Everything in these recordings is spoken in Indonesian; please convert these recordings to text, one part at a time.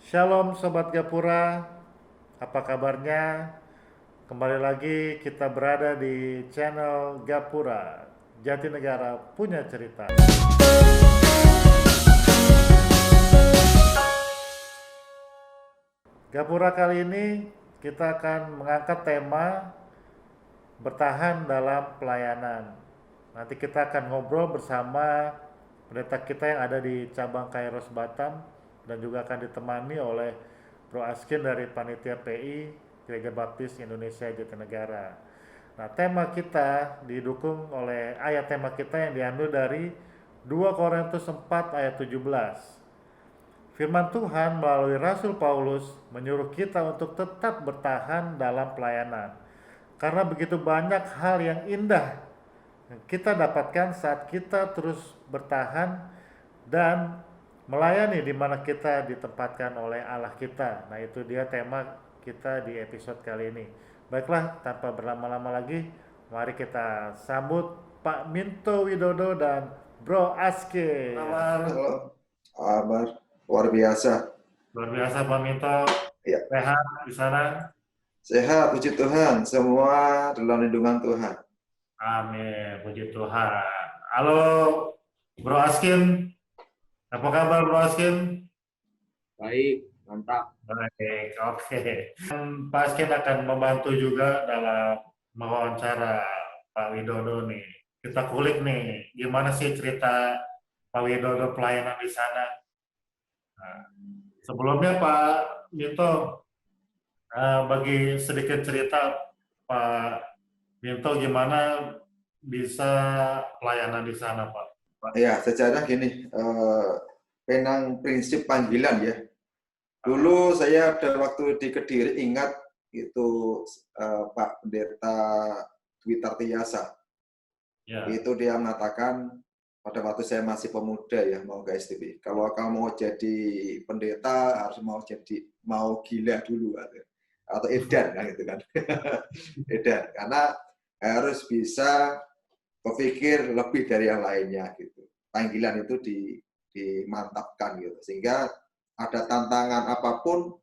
Shalom Sobat Gapura, apa kabarnya? Kembali lagi kita berada di channel Gapura, Jatinegara punya cerita. Gapura kali ini kita akan mengangkat tema bertahan dalam pelayanan. Nanti kita akan ngobrol bersama pendeta kita yang ada di cabang Kairos Batam dan juga akan ditemani oleh Bro Askin dari Panitia PI Gereja Baptis Indonesia Jatinegara. Nah, tema kita didukung oleh ayat tema kita yang diambil dari 2 Korintus 4 ayat 17. Firman Tuhan melalui Rasul Paulus menyuruh kita untuk tetap bertahan dalam pelayanan. Karena begitu banyak hal yang indah yang kita dapatkan saat kita terus bertahan dan melayani di mana kita ditempatkan oleh Allah kita. Nah, itu dia tema kita di episode kali ini. Baiklah, tanpa berlama-lama lagi, mari kita sambut Pak Minto Widodo dan Bro Aske. Halo, kabar luar biasa. Luar biasa Pak Minto, Ya, sehat di sana. sehat, puji Tuhan. Semua dalam lindungan Tuhan. Amin, puji Tuhan. Halo Bro Askin, apa kabar Bro Askin? Baik, mantap. Baik, oke. Pak Askin akan membantu juga dalam mewawancara Pak Widodo nih. Kita kulik nih, gimana sih cerita Pak Widodo pelayanan di sana. Nah, sebelumnya Pak Minto, bagi sedikit cerita Pak Minto gimana bisa pelayanan di sana Pak? Ya, sejarah gini, penang prinsip panggilan ya. Dulu saya ada waktu di Kediri ingat itu Pak Pendeta Dwi Tartiyasa. Ya. Itu dia mengatakan pada waktu saya masih pemuda ya mau ke STB. Kalau kamu mau jadi pendeta harus mau gila dulu atau edan kan gitu kan. Edan karena harus bisa berpikir lebih dari yang lainnya gitu. Panggilan itu dimantapkan gitu sehingga ada tantangan apapun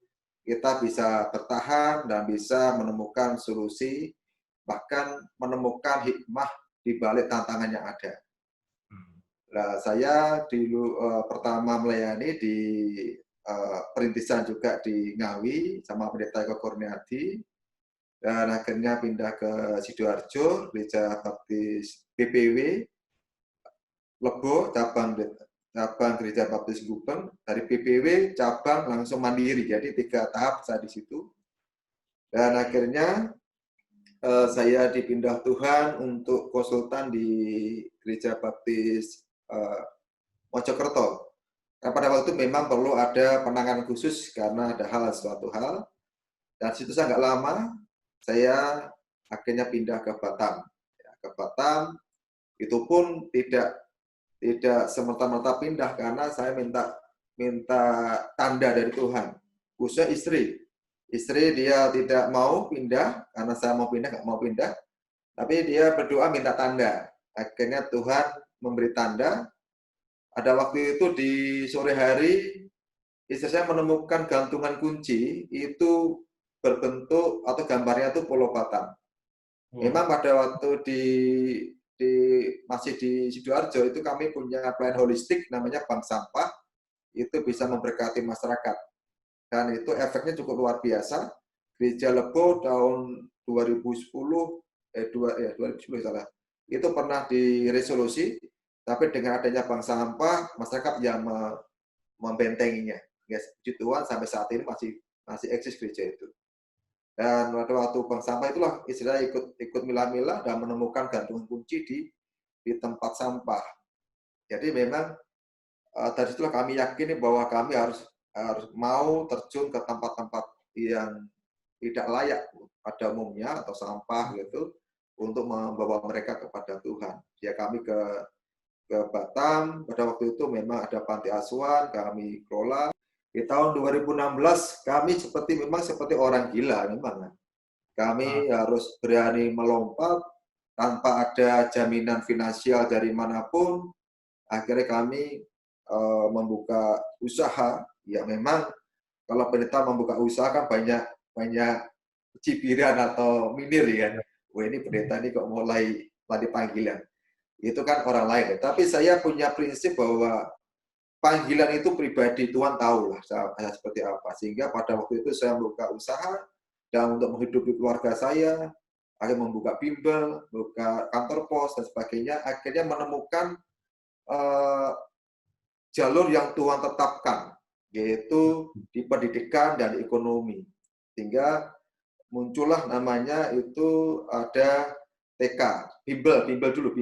kita bisa bertahan dan bisa menemukan solusi bahkan menemukan hikmah di balik tantangan yang ada. Nah, saya pertama melayani di perintisan juga di Ngawi sama Pendeta Eko Kurniadi dan akhirnya pindah ke Sidoarjo, Gereja Baptis BPW, Lebo, cabang Gereja Baptis Gubeng, dari BPW cabang langsung mandiri, jadi 3 tahap saya di situ. Dan akhirnya saya dipindah Tuhan untuk konsultan di Gereja Baptis Mojokerto. Nah, pada waktu itu memang perlu ada penanganan khusus karena ada suatu hal. Dan situ saya nggak lama, saya akhirnya pindah ke Batam. Ya, ke Batam, itu pun tidak semerta-merta pindah karena saya minta tanda dari Tuhan. Khususnya istri. Istri dia tidak mau pindah, karena saya mau pindah, nggak mau pindah. Tapi dia berdoa minta tanda. Akhirnya Tuhan memberi tanda. Ada waktu itu di sore hari, istri saya menemukan gantungan kunci, itu berbentuk atau gambarnya itu Pulau Batam. Memang pada waktu masih di Sidoarjo itu kami punya plan holistik namanya bank sampah, itu bisa memberkati masyarakat. Dan itu efeknya cukup luar biasa. Gereja Lebo tahun 2010 salah. Itu pernah diresolusi, tapi dengan adanya bank sampah, masyarakat yang membentenginya. Ya, puji Tuhan sampai saat ini masih eksis gereja itu. Dan pada waktu bank sampah itulah istilah ikut milah-milah dan menemukan gantungan kunci di tempat sampah. Jadi memang dari situlah kami yakini bahwa kami harus mau terjun ke tempat-tempat yang tidak layak pada umumnya atau sampah gitu untuk membawa mereka kepada Tuhan. Ya kami ke Batam pada waktu itu memang ada panti asuhan kami kelola. Di tahun 2016 kami memang seperti orang gila memang. Kami harus berani melompat tanpa ada jaminan finansial dari manapun. Akhirnya kami membuka usaha yang memang kalau pendeta membuka usaha kan banyak cibiran atau minir ya. Wah ini pendeta ini kok mulai panggilan. Itu kan orang lain. Tapi saya punya prinsip bahwa panggilan itu pribadi, Tuhan tahu lah saya seperti apa. Sehingga pada waktu itu saya membuka usaha dan untuk menghidupi keluarga saya, akhirnya membuka bimbel, buka kantor pos dan sebagainya, akhirnya menemukan jalur yang Tuhan tetapkan, yaitu di pendidikan dan ekonomi. Sehingga muncullah namanya itu ada TK, bimbel dulu,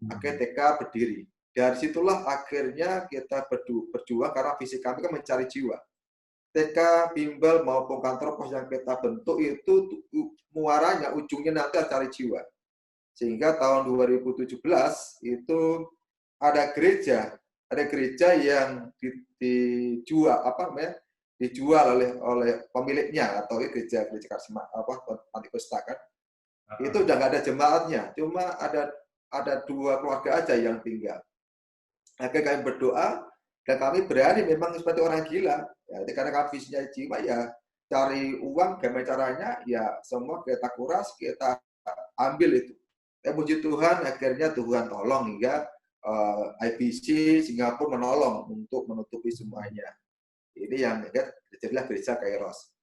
akhirnya TK berdiri. Dari situlah akhirnya kita berjuang karena visi kami kan mencari jiwa. TK, bimbel maupun kantor pos yang kita bentuk itu muaranya, ujungnya nanti cari jiwa. Sehingga tahun 2017 itu ada gereja yang dijual oleh pemiliknya atau gereja Karisma Pantekosta kan. Itu udah nggak ada jemaatnya, cuma ada 2 keluarga aja yang tinggal. Akhirnya kami berdoa dan kami berani memang seperti orang gila. Ya, karena kami visinya jiwa ya cari uang, gimana caranya ya semua kita kuras, kita ambil itu. Puji Tuhan, akhirnya Tuhan tolong hingga IBC Singapura menolong untuk menutupi semuanya. Ini yang jadilah gereja Kairos.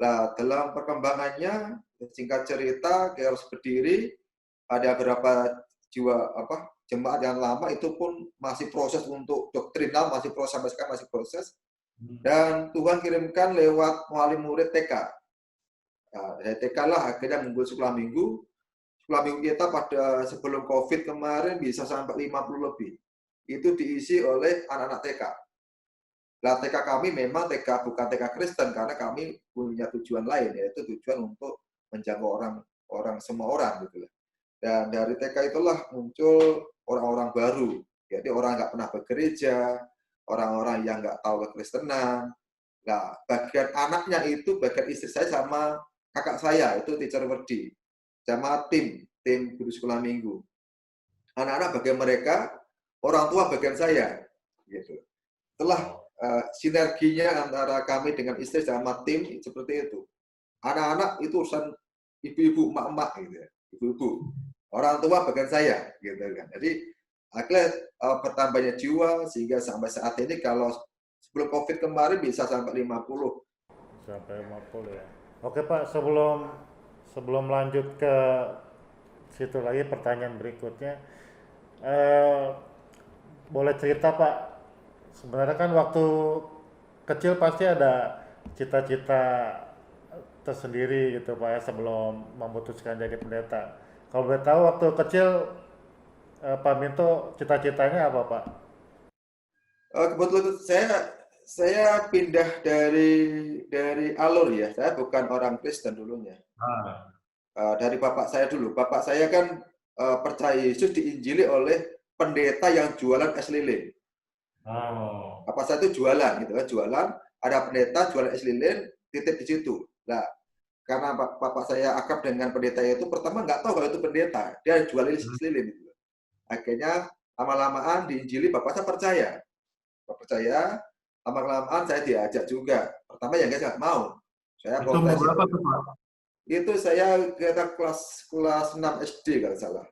Nah, dalam perkembangannya, singkat cerita, Kairos berdiri, ada beberapa jemaat yang lama itu pun masih proses untuk doktrinal, masih proses sampai sekarang masih proses. Dan Tuhan kirimkan lewat mualim murid TK. Nah, dari TK lah akhirnya muncul sekolah minggu. Sekolah minggu kita pada sebelum COVID kemarin bisa sampai 50 lebih. Itu diisi oleh anak-anak TK. Nah, TK kami memang TK bukan TK Kristen karena kami punya tujuan lain, yaitu tujuan untuk menjangkau semua orang gitu. Dan dari TK itulah muncul orang-orang baru, jadi orang nggak pernah bergereja, orang-orang yang nggak tahu kekristenan. Nah, bagian anaknya itu, bagian istri saya sama kakak saya itu teacher Werdi, sama tim guru sekolah minggu. Anak-anak bagian mereka, orang tua bagian saya, gitu. Setelah sinerginya antara kami dengan istri sama tim seperti itu. Anak-anak itu urusan ibu-ibu, emak-emak gitu ya, ibu-ibu. Orang tua bagian saya, gitu kan. Jadi akhirnya bertambahnya jiwa sehingga sampai saat ini kalau sebelum COVID kemarin bisa sampai 50. Sampai 50 ya. Oke Pak, sebelum lanjut ke situ lagi pertanyaan berikutnya, boleh cerita Pak, sebenarnya kan waktu kecil pasti ada cita-cita tersendiri gitu Pak ya sebelum memutuskan jadi pendeta. Kalau boleh tahu waktu kecil Pak Minto cita-citanya apa Pak? Kebetulan saya pindah dari alur ya. Saya bukan orang Kristen dulunya. Dari bapak saya dulu. Bapak saya kan percaya Yesus diinjili oleh pendeta yang jualan es lilin. Bapak saya itu jualan gitu kan, jualan. Ada pendeta jualan es lilin, titip di situ. Nah, karena bapak saya akrab dengan pendeta itu, pertama nggak tahu kalau itu pendeta. Dia jual es lilin. Gitu. Akhirnya lama-lamaan diinjili, bapak saya percaya, lama-lamaan saya diajak juga. Pertama ya nggak mau. Saya itu umur berapa tuh Pak? Itu saya kira kelas 6 SD kalau salah.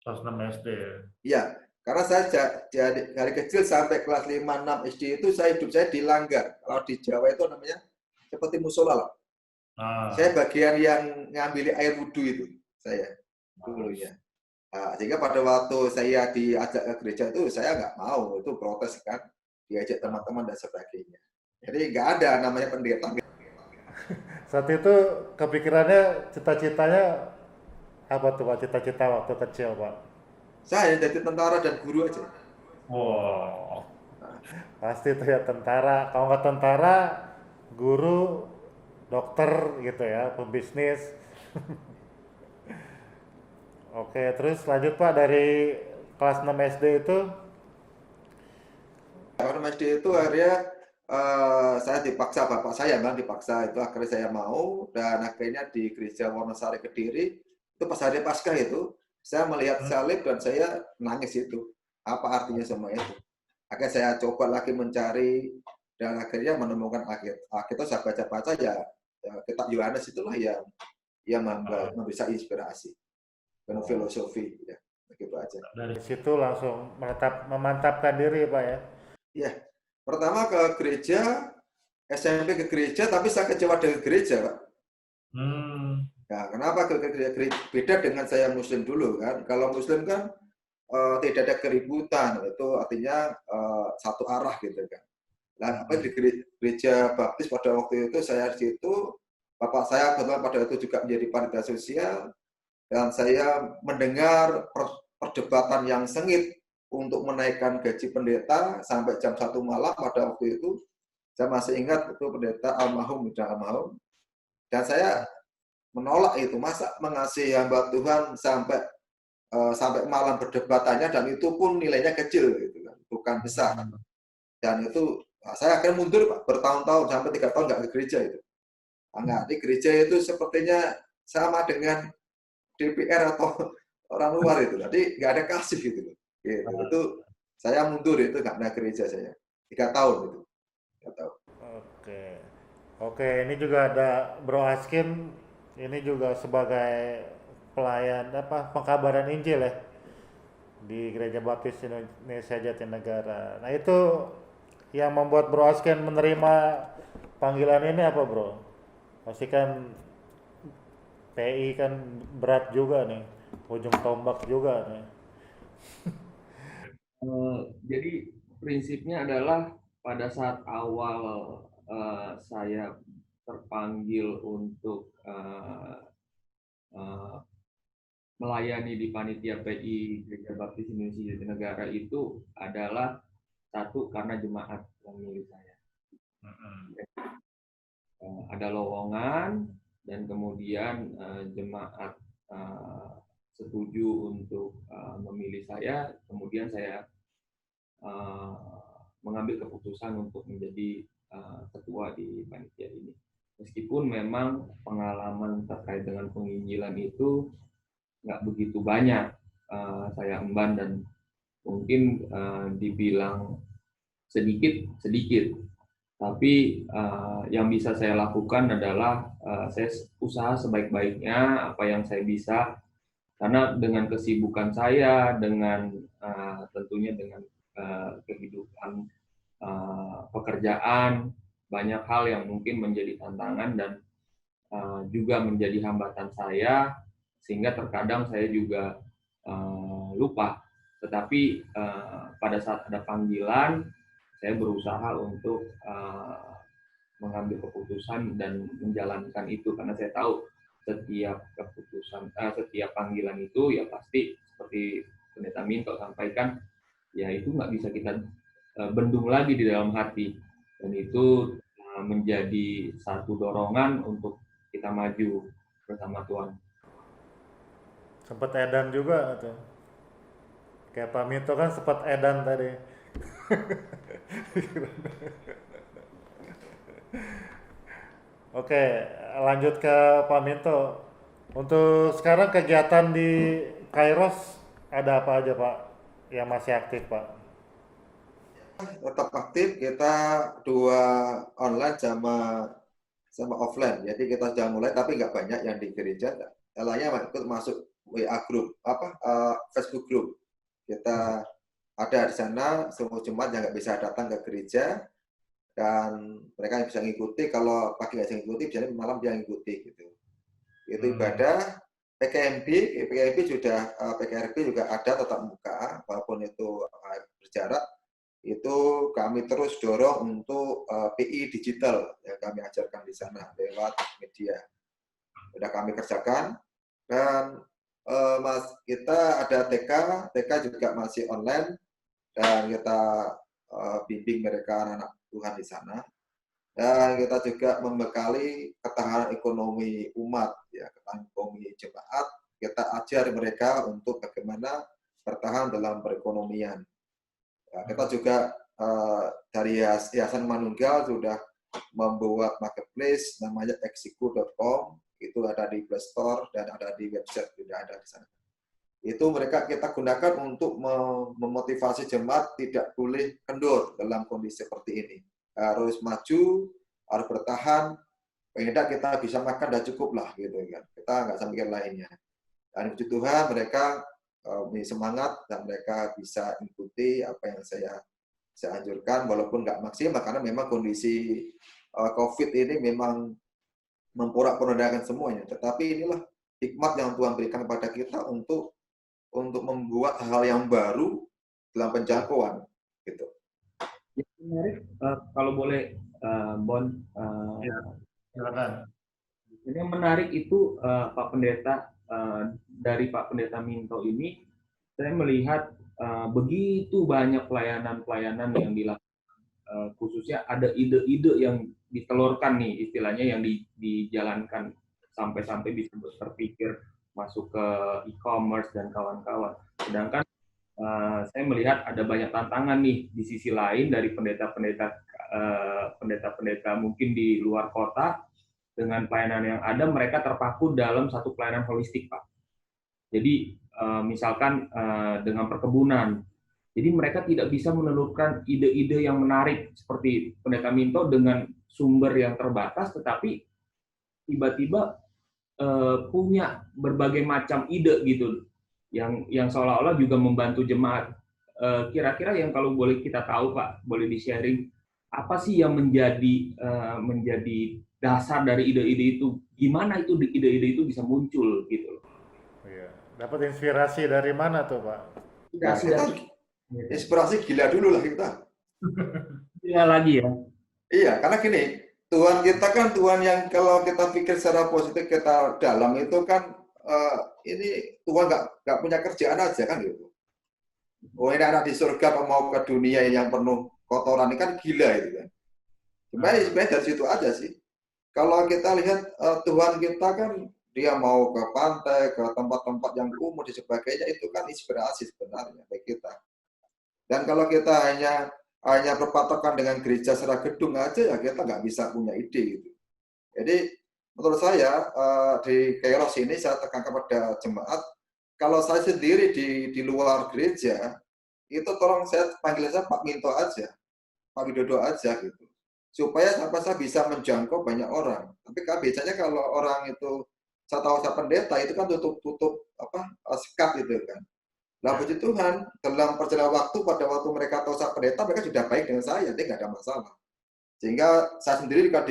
Kelas 6 SD. Iya, karena saya dari kecil sampai kelas 5-6 SD itu hidup saya di langgar. Kalau di Jawa itu namanya seperti musola lah. Saya bagian yang ngambil air wudhu itu saya dulunya. Nah, sehingga pada waktu saya diajak ke gereja itu saya nggak mau, itu protes kan, diajak teman-teman dan sebagainya. Jadi nggak ada namanya pendeta. Saat itu kepikirannya cita-citanya apa tuh Pak, cita-cita waktu kecil Pak? Saya jadi tentara dan guru aja. Wow, pasti tuh ya tentara. Kalau nggak tentara, guru, dokter gitu ya, pembisnis. Oke, terus lanjut Pak dari kelas 6 SD itu? Kelas 6 SD itu akhirnya saya dipaksa, bapak saya memang dipaksa, itu akhirnya saya mau, dan akhirnya di gereja Wonosari Kediri, itu pas hari Paskah itu, saya melihat salib dan saya nangis itu. Apa artinya semua itu? Akhirnya saya coba lagi mencari dan akhirnya menemukan Alkitab. Saya baca-baca ya kitab Yohanes itulah yang memberikan inspirasi penuh filosofi ya, begitu aja. Dari situ langsung memantapkan diri Pak ya. Iya, pertama ke gereja, SMP ke gereja, tapi saya kecewa dengan gereja Pak. Ya, kenapa ke gereja? Beda dengan saya Muslim dulu kan. Kalau Muslim kan tidak ada keributan, itu artinya satu arah gitu kan. Nah, apa di gereja Baptis pada waktu itu saya di situ, bapak saya kebetulan pada itu juga menjadi panitia sosial, dan saya mendengar perdebatan yang sengit untuk menaikkan gaji pendeta sampai jam 1 malam pada waktu itu. Saya masih ingat itu pendeta almarhum, dan saya menolak itu. Masa mengasihi hamba Tuhan sampai malam berdebatannya, dan itu pun nilainya kecil gitu kan, bukan besar. Dan itu saya akan mundur Pak, bertahun-tahun sampai 3 tahun nggak ke gereja itu. Nah, di gereja itu sepertinya sama dengan DPR atau orang luar itu. Jadi nggak ada kasih gitu. Itu saya mundur itu nggak pernah gereja saya 3 tahun itu. 3 tahun. Oke, ini juga ada Bro Askin, ini juga sebagai pelayan pengkabaran Injil ya di Gereja Baptis Indonesia Jatinegara. Nah itu yang membuat Bro Askin menerima panggilan ini apa Bro? Pasti kan PI kan berat juga nih, ujung tombak juga nih. Jadi prinsipnya adalah pada saat awal saya terpanggil untuk melayani di panitia PI Gereja Baptis Indonesia Jatinegara itu adalah satu karena jemaat yang milih saya. Ada lowongan dan kemudian jemaat setuju untuk memilih saya, kemudian saya mengambil keputusan untuk menjadi ketua di panitia ini. Meskipun memang pengalaman terkait dengan penginjilan itu nggak begitu banyak saya emban, dan mungkin dibilang sedikit, tapi yang bisa saya lakukan adalah saya usaha sebaik-baiknya apa yang saya bisa, karena dengan kesibukan saya, dengan tentunya dengan kehidupan pekerjaan, banyak hal yang mungkin menjadi tantangan dan juga menjadi hambatan saya, sehingga terkadang saya juga lupa. Tetapi pada saat ada panggilan, saya berusaha untuk mengambil keputusan dan menjalankan itu, karena saya tahu setiap keputusan, setiap panggilan itu ya pasti seperti Pendeta Minto sampaikan, ya itu nggak bisa kita bendung lagi di dalam hati, dan itu menjadi satu dorongan untuk kita maju bersama Tuhan. Sempat edan juga tuh. Kayak Pak Minto kan sempat edan tadi. Oke, lanjut ke Pak Minto. Untuk sekarang kegiatan di Kairos ada apa aja Pak yang masih aktif Pak? Tetap aktif, kita 2 online sama offline. Jadi kita sudah mulai, tapi nggak banyak yang di gereja. Lainnya ikut masuk WA group, Facebook group. Kita ada di sana, semua jemaat yang nggak bisa datang ke gereja, dan mereka yang bisa ngikuti. Kalau pagi nggak bisa ngikuti, biasanya malam dia ngikuti gitu. Itu ibadah. PKMB juga ada tetap muka, walaupun itu berjarak. Itu kami terus dorong untuk PI digital yang kami ajarkan di sana lewat media. Sudah kami kerjakan, dan kita ada TK juga masih online, dan kita bimbing mereka anak-anak Tuhan di sana. Dan kita juga membekali ketahanan ekonomi umat, ya, ketahanan ekonomi jemaat. Kita ajar mereka untuk bagaimana bertahan dalam perekonomian. Ya, kita juga dari Yayasan Manunggal sudah membuat marketplace namanya exiku.com, itu ada di Play Store dan ada di website, sudah ada di sana. Itu kita gunakan untuk memotivasi jemaat tidak boleh kendor dalam kondisi seperti ini. harus maju, harus bertahan, paling tidak kita bisa makan dan cukup lah gitu kan. Kita nggak usah mikir lainnya. Dan puji Tuhan mereka semangat dan mereka bisa ikuti apa yang saya anjurkan walaupun nggak maksimal karena memang kondisi COVID ini memang memporak-porandakan semuanya. Tetapi inilah hikmat yang Tuhan berikan kepada kita untuk membuat hal yang baru dalam penjangkauan gitu. Yang menarik, kalau boleh Bon, Silakan. yang menarik itu Pak Pendeta, dari Pak Pendeta Minto ini saya melihat begitu banyak pelayanan-pelayanan yang dilakukan, khususnya ada ide-ide yang ditelurkan nih istilahnya yang dijalankan sampai bisa terpikir masuk ke e-commerce dan kawan-kawan. Sedangkan saya melihat ada banyak tantangan nih di sisi lain dari pendeta-pendeta mungkin di luar kota dengan pelayanan yang ada, mereka terpaku dalam satu pelayanan holistik, Pak. Jadi misalkan dengan perkebunan, jadi mereka tidak bisa menelurkan ide-ide yang menarik seperti Pendeta Minto dengan sumber yang terbatas, tetapi tiba-tiba punya berbagai macam ide gitu, yang seolah-olah juga membantu jemaat. Kira-kira yang kalau boleh kita tahu, Pak, boleh di-sharing apa sih yang menjadi dasar dari ide-ide itu? Gimana itu ide-ide itu bisa muncul gitu? Iya. Dapat inspirasi dari mana tuh, Pak? Inspirasi gila dulu lah kita. Gila lagi ya? Iya, karena gini, Tuhan kita kan Tuhan yang kalau kita pikir secara positif kita dalam itu kan ini Tuhan nggak punya kerjaan aja kan gitu. Oh ini anak di surga mau ke dunia yang penuh kotoran ini kan gila itu kan. Sebenarnya dari situ aja sih. Kalau kita lihat Tuhan kita kan dia mau ke pantai, ke tempat-tempat yang kumuh dan sebagainya itu kan inspirasi sebenarnya bagi kita. Dan kalau kita hanya berpatokan dengan gereja secara gedung aja ya kita nggak bisa punya ide gitu. Jadi menurut saya di Kairos ini saya tekankan kepada jemaat, kalau saya sendiri di luar gereja itu tolong saya panggil saya Pak Minto aja, Pak Widodo aja gitu, supaya saya bisa menjangkau banyak orang. Tapi kan biasanya kalau orang itu saya tahu saya pendeta itu kan tutup sekat gitu kan. Nah, puji Tuhan, dalam perjalanan waktu, pada waktu mereka tahu saya pendeta, mereka sudah baik dengan saya, jadi nggak ada masalah. Sehingga saya sendiri juga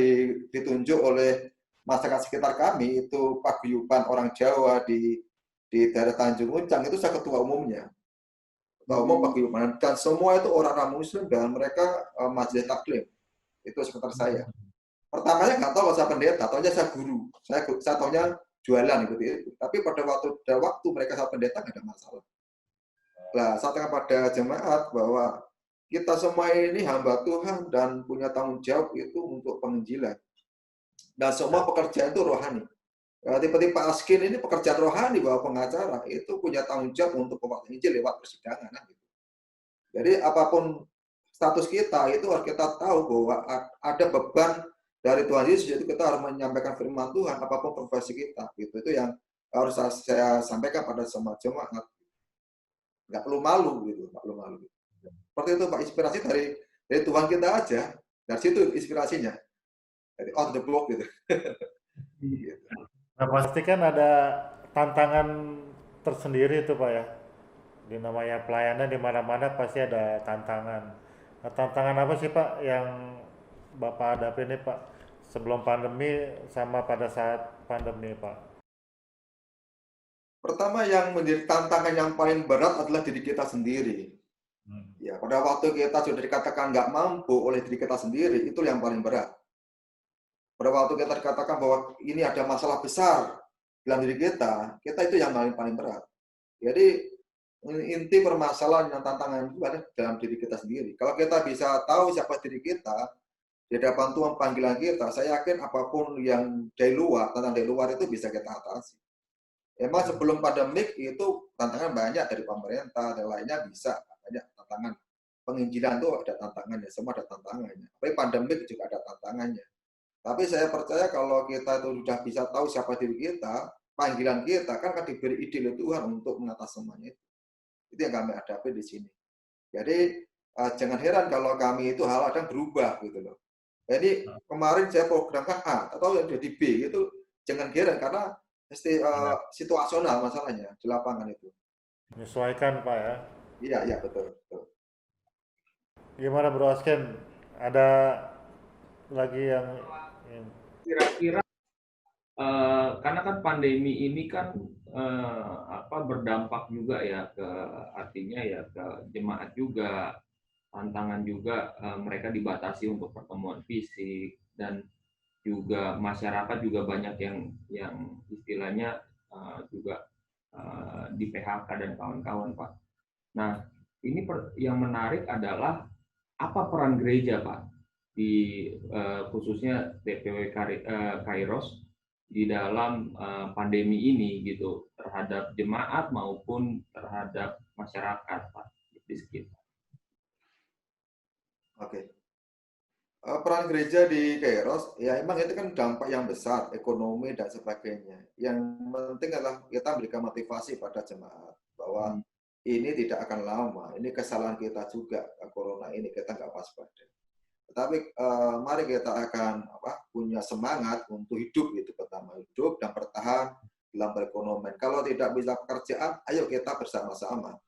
ditunjuk oleh masyarakat sekitar kami, itu paguyuban orang Jawa di daerah Tanjung Uncang, itu saya ketua umumnya. Ketua umum paguyuban, dan semua itu orang-orang Muslim, dan mereka majelis taklim. Itu sekitar saya. Pertamanya nggak tahu saya pendeta, tahunya saya guru. Saya tahunya jualan gitu. Tapi pada waktu mereka saya pendeta, nggak ada masalah. Nah, saya tekan pada jemaat bahwa kita semua ini hamba Tuhan dan punya tanggung jawab itu untuk penginjilan. Dan semua pekerjaan itu rohani. Tiba-tiba Pak Askin ini pekerjaan rohani bahwa pengacara itu punya tanggung jawab untuk pembagian Injil lewat persidangan. Gitu. Jadi apapun status kita itu harus kita tahu bahwa ada beban dari Tuhan Yesus, jadi kita harus menyampaikan firman Tuhan apapun profesi kita. Gitu. Itu yang harus saya sampaikan pada semua jemaat. Nggak perlu malu gitu, nggak perlu malu. Seperti itu Pak, inspirasi dari Tuhan kita aja, dari situ inspirasinya, dari on the block gitu. Nah pasti kan ada tantangan tersendiri itu Pak ya, di namanya pelayanan di mana-mana pasti ada tantangan. Nah, tantangan apa sih Pak yang Bapak hadapi ini Pak sebelum pandemi sama pada saat pandemi Pak? Pertama yang menjadi tantangan yang paling berat adalah diri kita sendiri. Ya, pada waktu kita sudah dikatakan nggak mampu oleh diri kita sendiri, itu yang paling berat. Pada waktu kita dikatakan bahwa ini ada masalah besar dalam diri kita itu yang paling berat. Jadi inti permasalahan dan tantangan itu ada dalam diri kita sendiri. Kalau kita bisa tahu siapa diri kita, di hadapan Tuhan panggilan kita, saya yakin apapun yang dari luar, tantangan dari luar itu bisa kita atasi. Emang sebelum pandemik itu tantangan banyak dari pemerintah dan lainnya bisa banyak tantangan. Penginjilan itu ada tantangannya, semua ada tantangannya. Tapi pandemik juga ada tantangannya. Tapi saya percaya kalau kita itu sudah bisa tahu siapa diri kita, panggilan kita kan akan diberi ide oleh Tuhan untuk mengatasi semuanya itu. Itu yang kami hadapi di sini. Jadi jangan heran kalau kami itu hal kadang berubah gitu loh. Jadi kemarin saya programkan A atau yang jadi B itu jangan heran karena situasional masalahnya di lapangan itu. Menyesuaikan Pak ya. Iya, iya betul, betul. Gimana Bro Asken? Ada lagi yang Kira-kira karena kan pandemi ini kan berdampak juga ya ke artinya ya ke jemaat juga, tantangan juga, mereka dibatasi untuk pertemuan fisik, dan juga masyarakat juga banyak yang istilahnya juga di PHK dan kawan-kawan Pak. Nah, ini yang menarik adalah apa peran gereja Pak di khususnya DPW Kairos di dalam pandemi ini gitu, terhadap jemaat maupun terhadap masyarakat Pak di sekitar. Oke. Peran gereja di Kairos, ya emang itu kan dampak yang besar, ekonomi dan sebagainya. Yang penting adalah kita berikan motivasi pada jemaat bahwa ini tidak akan lama, ini kesalahan kita juga, corona ini kita nggak waspada. Tetapi mari kita akan punya semangat untuk hidup gitu, pertama hidup dan bertahan dalam perekonomian. Kalau tidak bisa pekerjaan, ayo kita bersama-sama.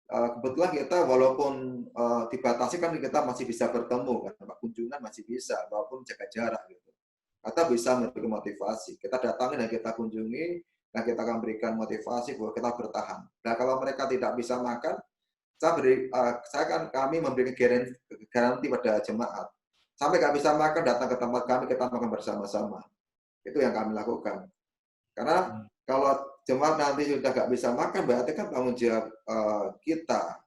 Kebetulan kita walaupun dibatasi kan kita masih bisa bertemu kan, kunjungan masih bisa walaupun jaga jarak gitu. Kita bisa memberikan motivasi. Kita datangi dan kita kunjungi, dan kita akan berikan motivasi bahwa kita bertahan. Nah kalau mereka tidak bisa makan, kami memberikan garansi pada jemaat. Sampai nggak bisa makan, datang ke tempat kami, kita makan bersama-sama. Itu yang kami lakukan. Karena kalau jemaat nanti sudah nggak bisa makan, berarti kan tanggung jawab kita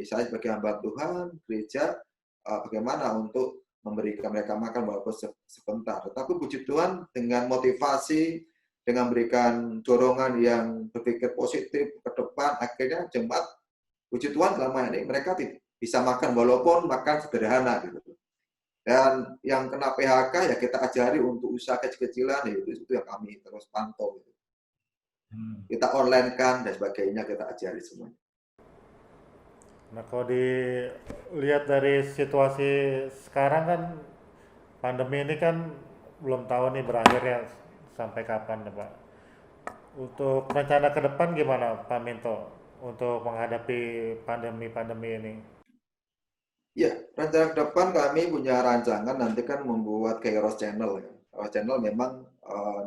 saya sebagai hamba Tuhan, gereja, bagaimana untuk memberikan mereka makan walaupun sebentar. Tetapi puji Tuhan dengan motivasi, dengan memberikan dorongan yang berpikir positif ke depan, akhirnya jemaat, puji Tuhan selama ini mereka bisa makan walaupun makan sederhana gitu. Dan yang kena PHK ya kita ajari untuk usaha kecil-kecilan, ya itu yang kami terus pantau. Gitu. Kita online kan dan sebagainya, kita ajari semuanya. Nah, kalau dilihat dari situasi sekarang kan, pandemi ini kan belum tahu nih berakhirnya sampai kapan ya Pak. Untuk rencana ke depan gimana Pak Minto untuk menghadapi pandemi-pandemi ini? Ya, rencana ke depan kami punya rancangan nanti kan membuat Kairos Channel. Ya. Kairos Channel memang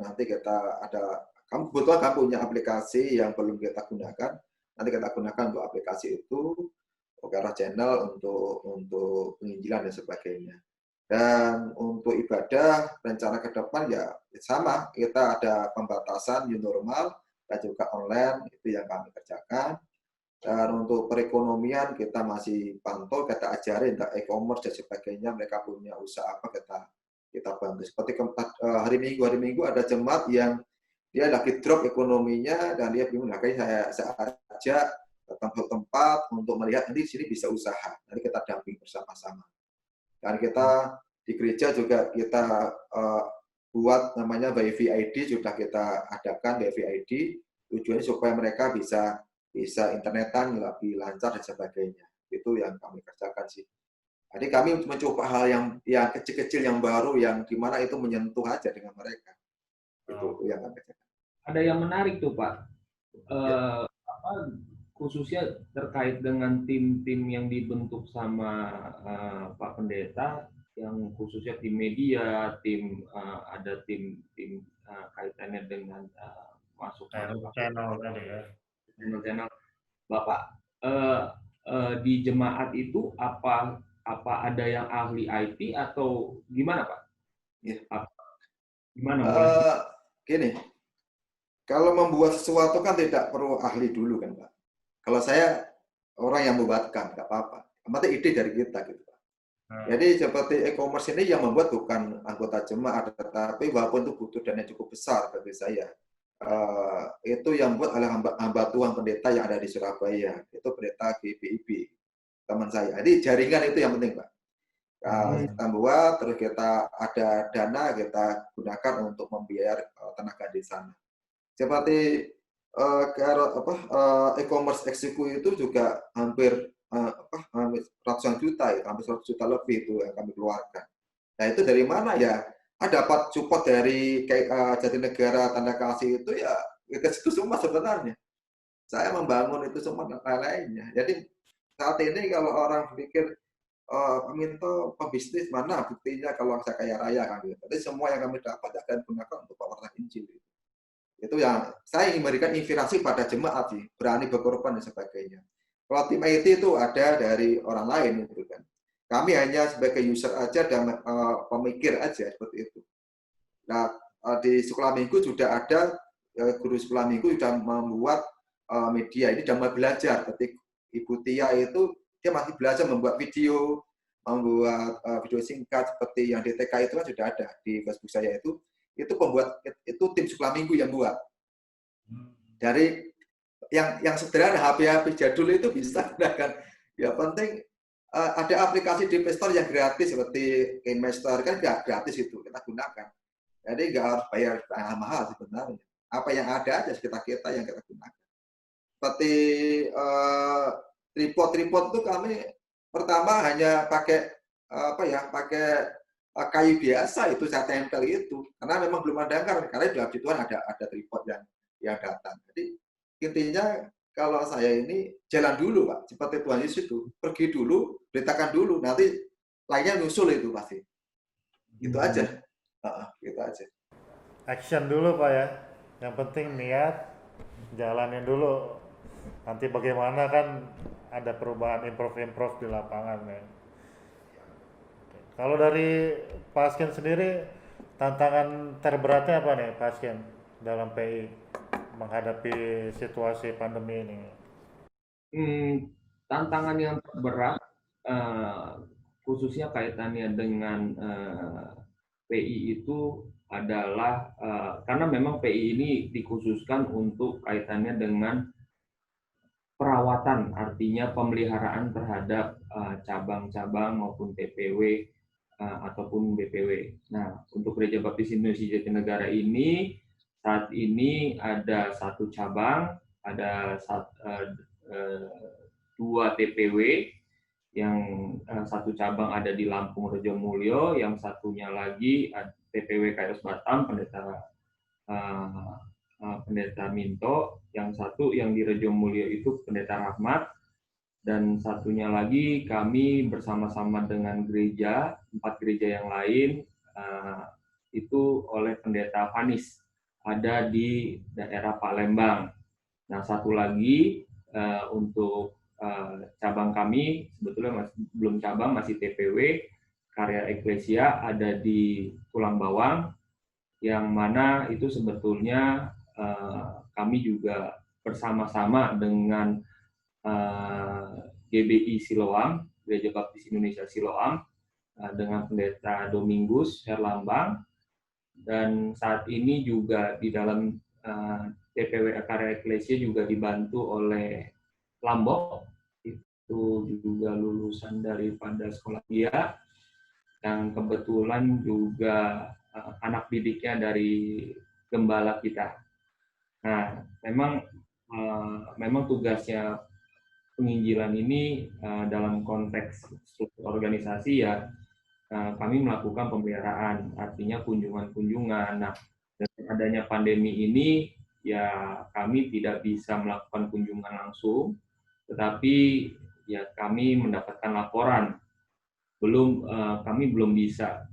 nanti kita ada, kebetulan kami punya aplikasi yang belum kita gunakan. Nanti kita gunakan untuk aplikasi itu, Kairos Channel untuk penginjilan dan sebagainya. Dan untuk ibadah, rencana ke depan ya sama, kita ada pembatasan new normal dan juga online, itu yang kami kerjakan. Dan untuk perekonomian kita masih pantau, kita ajarin tentang e-commerce dan sebagainya, mereka punya usaha apa kita bantu. Seperti hari Minggu ada jemaat yang dia lagi drop ekonominya dan dia bingung, saya ajak ke tempat untuk melihat nanti di sini bisa usaha. Nanti kita damping bersama-sama. Dan kita di gereja juga kita buat namanya WiFi ID, sudah kita adakan WiFi ID, tujuannya supaya mereka bisa internetan lebih lancar dan sebagainya. Itu yang kami kerjakan sih. Jadi kami mencoba hal yang kecil-kecil yang baru, yang dimana itu menyentuh aja dengan mereka. Itu yang kami kerjakan. Ada yang menarik tuh Pak, khususnya terkait dengan tim-tim yang dibentuk sama Pak Pendeta, yang khususnya tim media, ada tim kaitannya dengan masuk Channel tadi ya. channel Bapak, di jemaat itu apa ada yang ahli IT atau gimana Pak? Ya. Gimana? Gini, kalau membuat sesuatu kan tidak perlu ahli dulu kan Pak. Kalau saya orang yang membuatkan, nggak apa-apa. Yang penting ide dari kita gitu Pak. Jadi seperti e-commerce ini yang membuat bukan anggota jemaat, tetapi walaupun itu butuh dana cukup besar bagi saya. Itu yang buat adalah hamba Tuhan pendeta yang ada di Surabaya, itu pendeta GBIB, teman saya. Jadi jaringan itu yang penting Pak. Kita buat, terus kita ada dana, kita gunakan untuk membiayai tenaga di sana. Seperti e-commerce Exeku itu juga hampir ratusan juta ya, hampir 100 juta lebih itu yang kami keluarkan. Nah itu dari mana ya? Dapat support dari Jatinegara Tanda Kasih itu ya ke situ semua sebenarnya. Saya membangun itu semua dan lain-lainnya. Jadi saat ini kalau orang berpikir Minto pebisnis mana buktinya kalau saya kaya raya kan gitu. Tapi semua yang kami dapat akan gunakan untuk pewartaan Injil. Itu yang saya ingin memberikan inspirasi pada jemaat sih, berani berkorban dan sebagainya. Kalau tim IT itu ada dari orang lain gitu kan. Kami hanya sebagai user aja dan pemikir aja seperti itu. Nah, di sekolah minggu sudah ada guru sekolah minggu sudah membuat media ini sudah belajar. Ketika Ibu Tia itu dia masih belajar membuat video, membuat video singkat seperti yang DTK itu kan sudah ada di Facebook saya itu pembuat itu tim sekolah minggu yang buat. Dari yang sederhana HP-HP jadul itu bisa gunakan. Ya penting ada aplikasi di Play Store yang gratis seperti KineMaster kan gratis itu kita gunakan. Jadi nggak harus bayar mahal sebenarnya. Apa yang ada aja sekitar kita yang kita gunakan. Seperti tripod itu kami pertama hanya pakai pakai kayu biasa itu saya tempel itu karena memang belum ada karena di Abdi Tuhan ada tripod yang datang. Jadi intinya kalau saya ini jalan dulu Pak, seperti Tuhan Yesus itu pergi dulu, beritakan dulu, nanti lainnya nyusul itu pasti. Gitu aja. Gitu aja. Action dulu Pak ya. Yang penting niat, jalanin dulu. Nanti bagaimana kan ada perubahan improve di lapangan ya. Kalau dari Pak Asken sendiri, tantangan terberatnya apa nih Pak Asken dalam PI menghadapi situasi pandemi ini? Tantangan yang terberat, khususnya kaitannya dengan PI itu adalah karena memang PI ini dikhususkan untuk kaitannya dengan perawatan, artinya pemeliharaan terhadap cabang-cabang maupun TPW ataupun BPW. Nah, untuk Gereja Baptis Indonesia Jatinegara ini saat ini ada satu cabang, ada 2 TPW, yang satu cabang ada di Lampung Rejomulyo, yang satunya lagi TPW KRS Batam, Pendeta Minto, yang satu yang di Rejomulyo itu Pendeta Rahmat, dan satunya lagi kami bersama-sama dengan 4 gereja yang lain itu oleh Pendeta Fanis, ada di daerah Palembang. Nah, satu lagi untuk cabang kami, sebetulnya belum cabang, masih TPW, Karya Eklesia, ada di Tulang Bawang, yang mana itu sebetulnya kami juga bersama-sama dengan GBI Siloam, Gereja Baptis Indonesia Siloam, dengan Pendeta Domingus Herlambang, dan saat ini juga di dalam TPW Karya Eklesia juga dibantu oleh Lambok, itu juga lulusan daripada sekolah dia, yang kebetulan juga anak didiknya dari gembala kita. Nah, memang tugasnya penginjilan ini dalam konteks struktur organisasi ya kami melakukan pemeliharaan, artinya kunjungan-kunjungan. Nah, dengan adanya pandemi ini ya kami tidak bisa melakukan kunjungan langsung, tetapi ya kami mendapatkan laporan. Kami belum bisa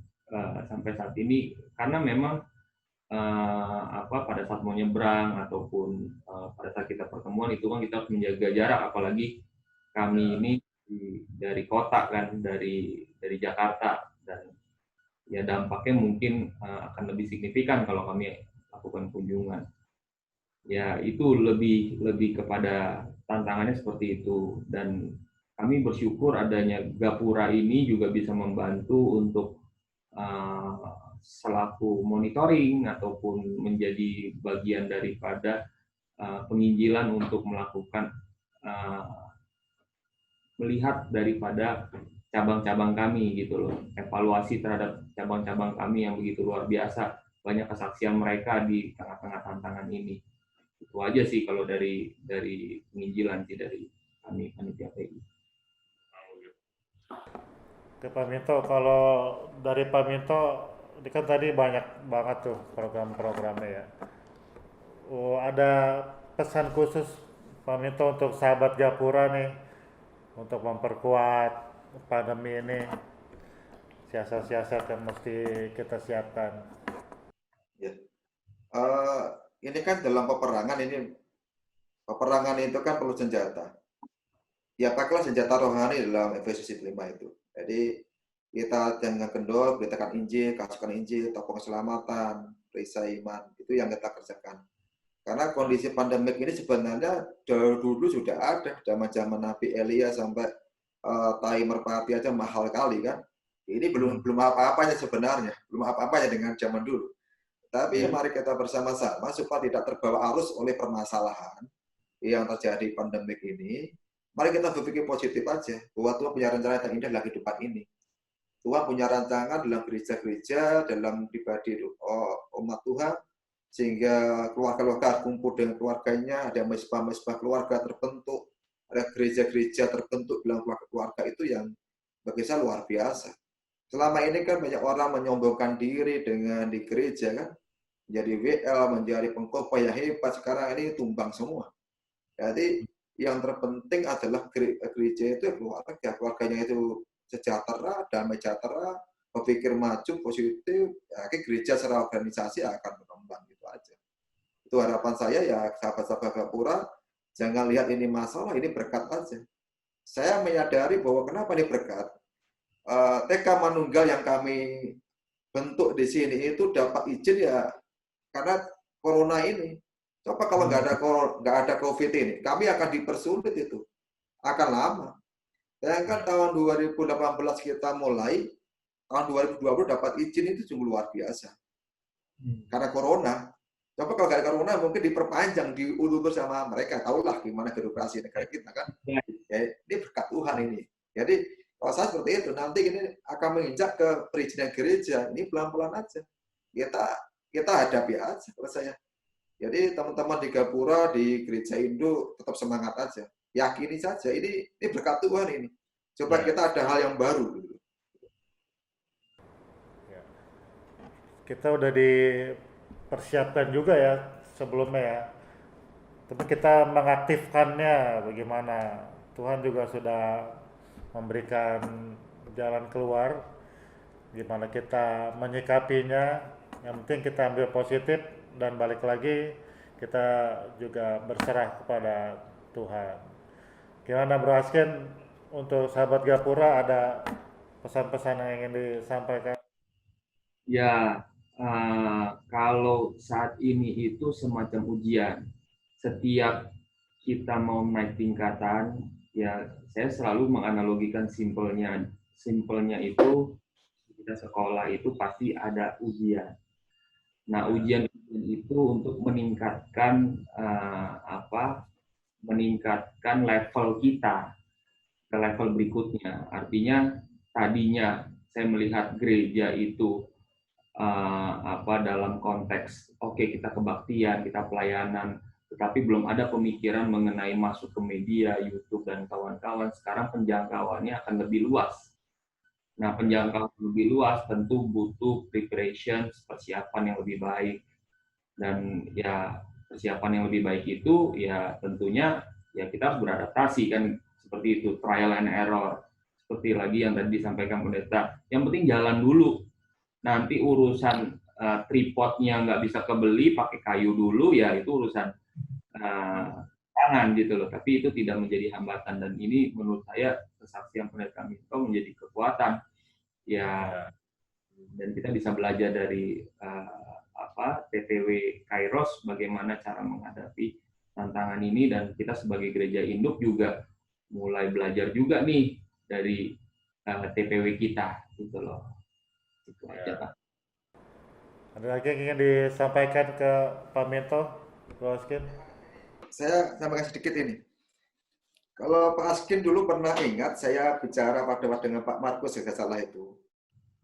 sampai saat ini karena memang pada saat mau nyebrang ataupun pada saat kita pertemuan itu kan kita harus menjaga jarak, apalagi kami ini dari kota kan, dari Jakarta, dan ya dampaknya mungkin akan lebih signifikan kalau kami lakukan kunjungan. Ya itu lebih kepada tantangannya seperti itu, dan kami bersyukur adanya Gapura ini juga bisa membantu untuk selaku monitoring ataupun menjadi bagian daripada penginjilan untuk melakukan melihat daripada cabang-cabang kami gitu loh, evaluasi terhadap cabang-cabang kami yang begitu luar biasa, banyak kesaksian mereka di tengah-tengah tantangan ini. Itu aja sih kalau dari penginjilan sih dari kami panitia PI. Oke Pak Minto, kalau dari Pak Minto, ini kan tadi banyak banget tuh program-programnya ya. Oh, ada pesan khusus Pak Minto untuk sahabat Gapura nih, untuk memperkuat pandemi ini, siasat-siasat yang mesti kita siapkan. Ya. Eh, ini kan dalam peperangan itu kan perlu senjata. Ya pakailah senjata rohani dalam Efesus 5 itu. Jadi kita jangan kendor, beritakan Injil, kasihkan Injil, topeng keselamatan, perisai iman. Itu yang kita kerjakan. Karena kondisi pandemik ini sebenarnya dari dulu sudah ada. Zaman-zaman Nabi Elia sampai tai merpati aja mahal kali kan. Ini belum apa-apanya sebenarnya. Belum apa-apanya dengan zaman dulu. Tapi mari kita bersama-sama supaya tidak terbawa arus oleh permasalahan yang terjadi pandemik ini. Mari kita berpikir positif aja. Bahwa Tuhan punya rencana yang indah dalam kehidupan ini. Tuhan punya rancangan dalam gereja-gereja, dalam pribadi umat Tuhan, sehingga keluarga-keluarga kumpul dengan keluarganya, ada mesbah-mesbah keluarga terbentuk, ada gereja-gereja terbentuk dalam keluarga itu yang bagi saya luar biasa. Selama ini kan banyak orang menyombongkan diri dengan di gereja kan, menjadi WL, menjadi pengkhotbah yang hebat, sekarang ini tumbang semua. Jadi yang terpenting adalah gereja itu keluarganya itu sejahtera, damai sejahtera, berpikir maju, positif, ya gereja secara organisasi akan berkembang gitu aja. Itu harapan saya ya sahabat-sahabat Gapura, jangan lihat ini masalah, ini berkat aja. Saya menyadari bahwa kenapa ini berkat. TK Manunggal yang kami bentuk di sini itu dapat izin ya karena corona ini. Coba kalau nggak ada COVID ini, kami akan dipersulit itu, akan lama. Sedangkan tahun 2018 kita mulai, tahun 2020 dapat izin itu sungguh luar biasa. Karena corona. Coba kalau nggak ada corona mungkin diperpanjang, diulur sama mereka. Tahulah gimana birokrasi negara kita kan. Ya, ini berkat Tuhan ini. Jadi kalau saya seperti itu, nanti ini akan menginjak ke perizinan gereja. Ini pelan-pelan aja. Kita hadapi aja kalau saya. Jadi teman-teman di Gapura, di Gereja Indo tetap semangat aja. Yakini saja, ini berkat Tuhan ini. Coba kita ada hal yang baru. Kita udah dipersiapkan juga ya sebelumnya ya. Tapi kita mengaktifkannya bagaimana. Tuhan juga sudah memberikan jalan keluar. Gimana kita menyikapinya. Yang penting kita ambil positif dan balik lagi kita juga berserah kepada Tuhan. Gimana Bro Asken, untuk sahabat Gapura ada pesan-pesan yang ingin disampaikan? Ya, kalau saat ini itu semacam ujian. Setiap kita mau naik tingkatan, ya saya selalu menganalogikan simpelnya itu kita sekolah itu pasti ada ujian. Nah, ujian itu untuk meningkatkan meningkatkan level kita ke level berikutnya. Artinya tadinya saya melihat gereja itu dalam konteks kita kebaktian, kita pelayanan, tetapi belum ada pemikiran mengenai masuk ke media, YouTube dan kawan-kawan. Sekarang penjangkauannya akan lebih luas. Nah, penjangkauan lebih luas tentu butuh preparation, persiapan yang lebih baik. Dan ya persiapan yang lebih baik itu ya tentunya ya kita harus beradaptasi kan, seperti itu, trial and error. Seperti lagi yang tadi disampaikan pendeta, yang penting jalan dulu. Nanti urusan tripodnya nggak bisa kebeli, pakai kayu dulu, ya itu urusan tangan gitu loh. Tapi itu tidak menjadi hambatan, dan ini menurut saya kesaksian pendeta Minto menjadi kekuatan ya, dan kita bisa belajar dari TPW Kairos bagaimana cara menghadapi tantangan ini, dan kita sebagai gereja induk juga mulai belajar juga nih dari TPW kita gitu loh. Itu aja Pak. Ada lagi yang ingin disampaikan ke Pak Minto, Bro Askin? Saya sampaikan sedikit ini. Kalau Pak Askin dulu pernah ingat saya bicara pada waktu dengan Pak Markus, jika salah itu.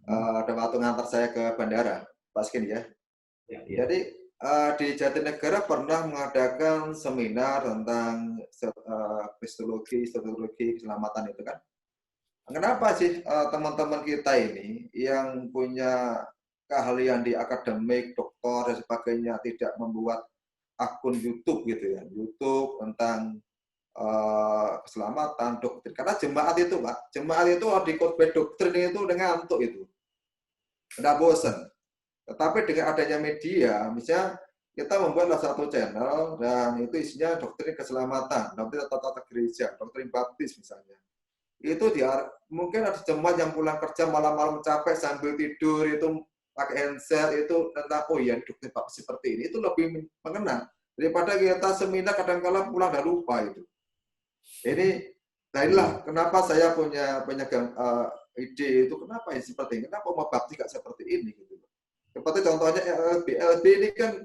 Ada waktu ngantar saya ke bandara, Pak Askin ya. Jadi di Jatinegara pernah mengadakan seminar tentang kristologi, keselamatan itu kan. kenapa sih teman-teman kita ini yang punya keahlian di akademik, doktor dan sebagainya tidak membuat akun YouTube gitu ya, YouTube tentang keselamatan doktrin. Karena jemaat itu, Pak, jemaat itu di khotbah doktrin itu udah ngantuk itu, udah bosen. Tetapi dengan adanya media, misalnya kita membuatlah satu channel dan itu isinya doktrin keselamatan, doktrin tata gereja, doktrin baptis misalnya. Itu dia mungkin ada jemaat yang pulang kerja malam-malam capek sambil tidur itu pakai handset itu tentang oh ya doktrin baptis seperti ini itu lebih mengena daripada kita seminar kadang-kala pulang udah lupa itu. Ini nah inilah kenapa saya punya ide itu kenapa ya seperti ini, kenapa mau baptis nggak seperti ini gitu. Seperti contohnya LB ini kan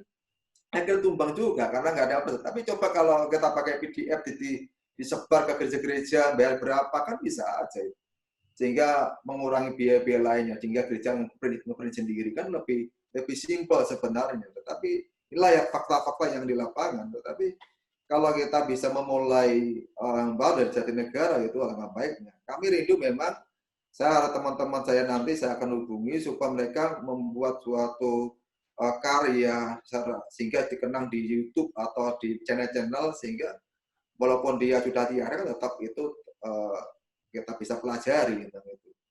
akhir tumbang juga karena nggak ada apa. Tapi coba kalau kita pakai PDF disebar ke gereja-gereja bayar berapa kan bisa aja. Sehingga mengurangi biaya-biaya lainnya. Sehingga gereja ngeprint sendiri kan lebih simpel sebenarnya. Tetapi inilah ya fakta-fakta yang di lapangan. Tetapi kalau kita bisa memulai orang baru dari Jatinegara itu alangkah baiknya. Kami rindu memang saya teman-teman saya nanti saya akan hubungi supaya mereka membuat suatu karya sehingga dikenang di YouTube atau di channel-channel sehingga walaupun dia sudah diarahkan tetap itu kita bisa pelajari gitu.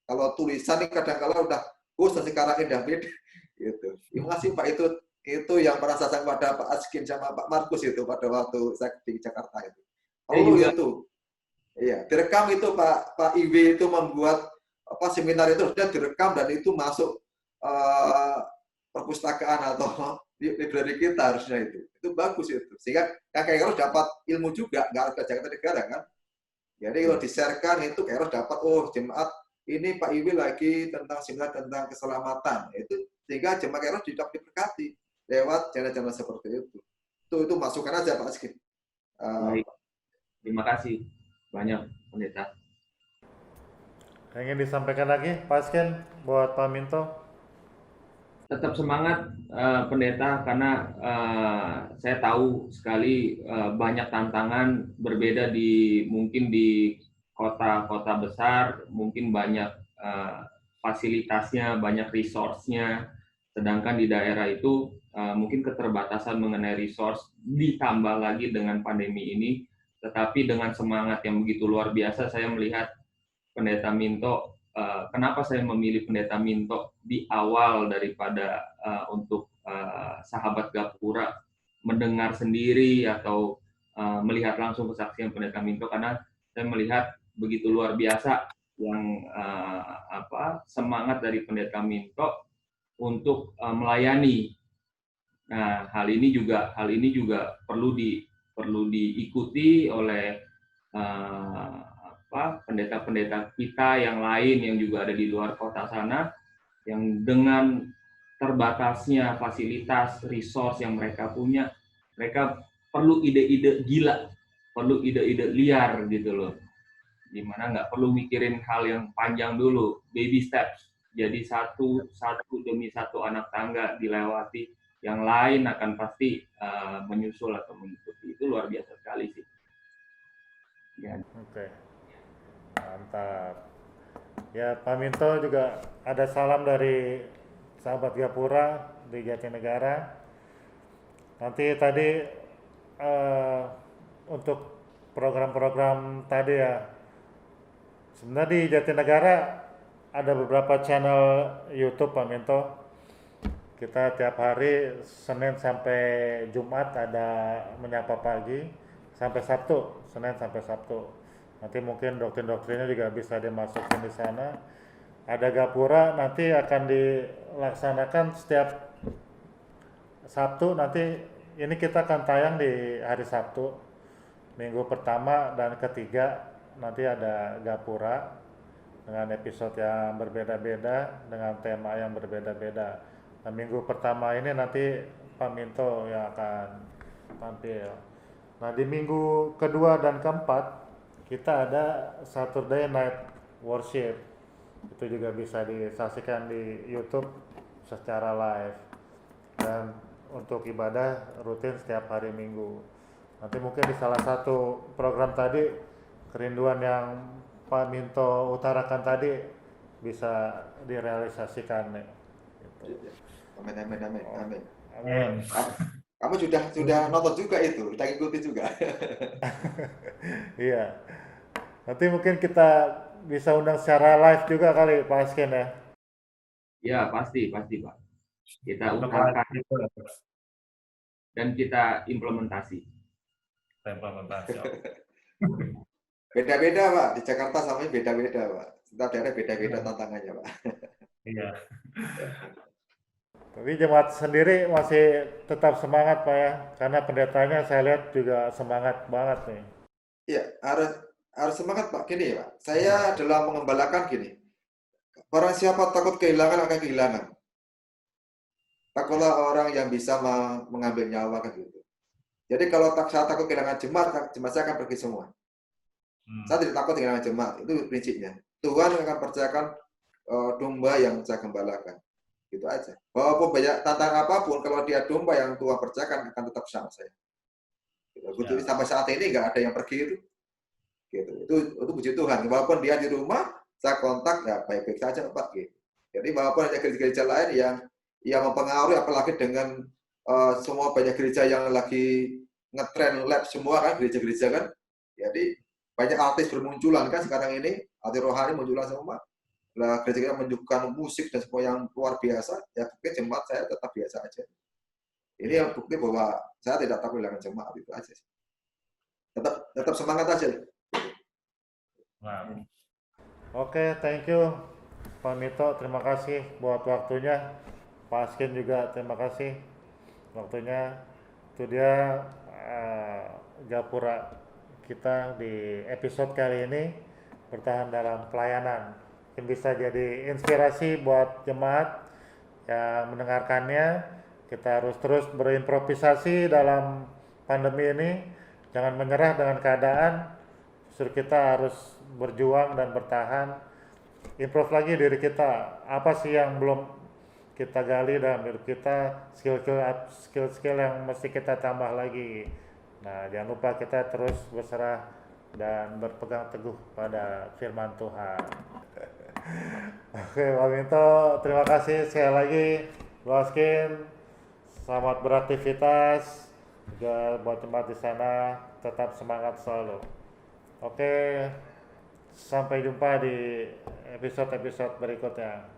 Kalau tulisan ini kadang-kala udah sekarang indah beda gitu. Terima kasih Pak itu yang pernah saya pada Pak Askin sama Pak Markus itu pada waktu saya di Jakarta itu. Perlu itu. Iya, direkam itu Pak Iwi itu membuat seminar itu sudah direkam dan itu masuk perpustakaan atau library kita harusnya itu bagus itu sehingga kakek harus dapat ilmu juga nggak harus ke Jatinegara kan jadi kalau di-sharekan itu kayak harus dapat jemaat ini Pak Iwi lagi tentang seminar tentang keselamatan itu sehingga jemaat harus diberkati lewat channel-channel seperti itu masukan aja Pak Askin. Baik. Terima kasih banyak pendeta. Ingin disampaikan lagi Pak Askin buat Pak Minto? Tetap semangat pendeta karena saya tahu sekali banyak tantangan berbeda mungkin di kota-kota besar mungkin banyak fasilitasnya, banyak resource-nya, sedangkan di daerah itu mungkin keterbatasan mengenai resource ditambah lagi dengan pandemi ini. Tetapi dengan semangat yang begitu luar biasa saya melihat pendeta Minto. Kenapa saya memilih pendeta Minto di awal daripada untuk sahabat Gapura mendengar sendiri atau melihat langsung kesaksian pendeta Minto karena saya melihat begitu luar biasa yang semangat dari pendeta Minto untuk melayani. Nah, hal ini juga perlu diikuti oleh pendeta-pendeta kita yang lain yang juga ada di luar kota sana yang dengan terbatasnya fasilitas resource yang mereka punya mereka perlu ide-ide gila, perlu ide-ide liar gitu loh, dimana nggak perlu mikirin hal yang panjang dulu, baby steps, jadi satu demi satu anak tangga dilewati, yang lain akan pasti menyusul atau mengikuti. Itu luar biasa sekali sih ya. Oke. Mantap. Ya, Pak Minto juga ada salam dari sahabat Gapura di Jatinegara. Nanti tadi untuk program-program tadi ya, sebenarnya di Jatinegara ada beberapa channel YouTube Pak Minto. Kita tiap hari Senin sampai Jumat ada menyapa pagi sampai Sabtu, Senin sampai Sabtu. Nanti mungkin doktrin-doktrinnya juga bisa dimasukin di sana. Ada Gapura nanti akan dilaksanakan setiap Sabtu. Nanti ini kita akan tayang di hari Sabtu, minggu pertama dan ketiga nanti ada Gapura dengan episode yang berbeda-beda dengan tema yang berbeda-beda. Nah, minggu pertama ini nanti Pak Minto yang akan tampil. Nah, di minggu kedua dan keempat kita ada Saturday Night Worship. Itu juga bisa disaksikan di YouTube secara live. Dan untuk ibadah rutin setiap hari Minggu. Nanti mungkin di salah satu program tadi kerinduan yang Pak Minto utarakan tadi bisa direalisasikan nih. Gitu. Amin, amin, amin, amin. Amin. Kamu sudah nonton juga itu, sudah ikuti juga. Iya. Nanti mungkin kita bisa undang secara live juga kali Pak Asken ya. Ya, pasti Pak. Kita Untuk utarakan live itu dan kita implementasi. implementasi. Beda-beda, Pak. Di Jakarta samanya beda-beda, Pak. Setiap daerah beda-beda tantangannya, Pak. Iya. Tapi jemaat sendiri masih tetap semangat Pak ya, karena pendetanya saya lihat juga semangat banget nih. Iya, harus semangat, Pak. Gini, Pak. Saya dalam mengembalakan gini. Orang siapa takut kehilangan akan kehilangan. Takutlah orang yang bisa mengambil nyawa kan gitu. Jadi kalau saya takut kehilangan jemaat saya akan pergi semua. Saya tidak takut kehilangan jemaat, itu prinsipnya. Tuhan akan percayakan domba yang saya gembalakan. Gitu aja. Walaupun banyak tantangan apapun, kalau dia domba yang Tuhan percayakan akan tetap bersama saya. Gitu. Sampai saat ini nggak ada yang pergi itu. Gitu. Itu puji Tuhan. Walaupun dia di rumah, saya kontak ya baik-baik saja Pak. Gitu. Jadi walaupun ada gereja-gereja lain yang mempengaruhi, apalagi dengan semua banyak gereja yang lagi ngetren lab semua kan, gereja-gereja kan. Jadi banyak artis bermunculan kan sekarang ini, artis rohani munculan semua. Lah gereja-gereja menunjukkan musik dan semua yang luar biasa, ya bukti jemaat saya tetap biasa aja. Ini yang bukti bahwa saya tidak takut kehilangan jemaat, itu aja. Tetap semangat aja. Nah. Oke, thank you Pak Mito, terima kasih buat waktunya. Pak Asken juga terima kasih waktunya. Itu dia Gapura kita di episode kali ini, bertahan dalam pelayanan. Mungkin bisa jadi inspirasi buat jemaat yang mendengarkannya. Kita harus terus berimprovisasi dalam pandemi ini, jangan menyerah dengan keadaan. Justru kita harus berjuang dan bertahan. Improve lagi diri kita. Apa sih yang belum kita gali dalam hidup kita, skill-skill yang mesti kita tambah lagi. Nah, jangan lupa kita terus berserah dan berpegang teguh pada firman Tuhan. Oke, Pak Minto, terima kasih sekali lagi. Pak Asken, selamat beraktivitas. Juga buat jemaat di sana, tetap semangat selalu. Oke, sampai jumpa di episode-episode berikutnya.